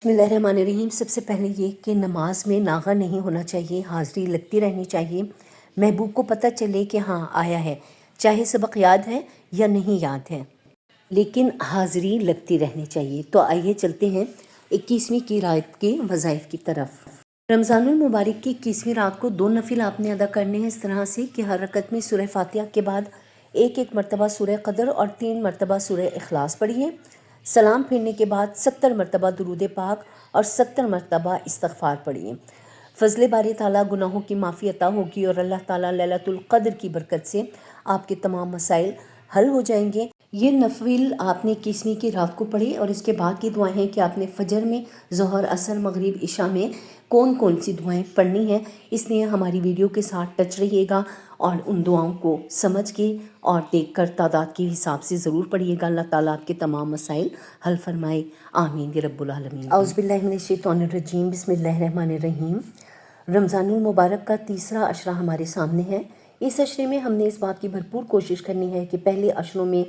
बिस्मिल्लाहिर्रहमानिर्रहीम। सबसे पहले ये कि नमाज में नागा नहीं होना चाहिए, हाज़िरी लगती रहनी चाहिए। महबूब को पता चले कि हाँ आया है, चाहे सबक याद है या नहीं याद है, लेकिन हाज़िरी लगती रहनी चाहिए। तो आइए चलते हैं 21वीं की रात के वज़ाइफ की तरफ। रमज़ानुल मुबारक की 21वीं रात को 2 नफिल आपने अदा करने हैं इस तरह से कि हर रकत में सूरह फातिहा के बाद एक मरतबा सूरह क़दर और 3 मरतबा सूरह इखलास पढ़िए। सलाम फिरने के बाद 70 मरतबा दुरूद पाक और 70 मरतबा इस्तग़फ़ार पढ़िए। फ़ज़ल बारी ताला गुनाहों की माफ़ी अता होगी और अल्लाह ताला लैलतुल क़द्र की बरकत से आपके तमाम मसाइल हल हो जाएंगे। ये नफिल आपने 21वीं की रात को पढ़ी और इसके बाद की दुआएं हैं कि आपने फ़जर में, ज़ोहर, असर, मगरिब, इशा में कौन कौन सी दुआएं पढ़नी हैं। इसलिए हमारी वीडियो के साथ टच रहिएगा और उन दुआओं को समझ के और देखकर तादाद के हिसाब से ज़रूर पढ़िएगा। अल्लाह ताला आपके तमाम मसाइल हल फरमाए, आमीन या रब्बुल आलमीन। औज़ु बिल्लाहि मिनश शैतानिर रजीम, बिस्मिल्लाहिर्रहमानिर्रहीम। रमज़ानुल मुबारक का तीसरा अशरा हमारे सामने है। इस अशरे में हमने इस बात की भरपूर कोशिश करनी है कि पहले अशरों में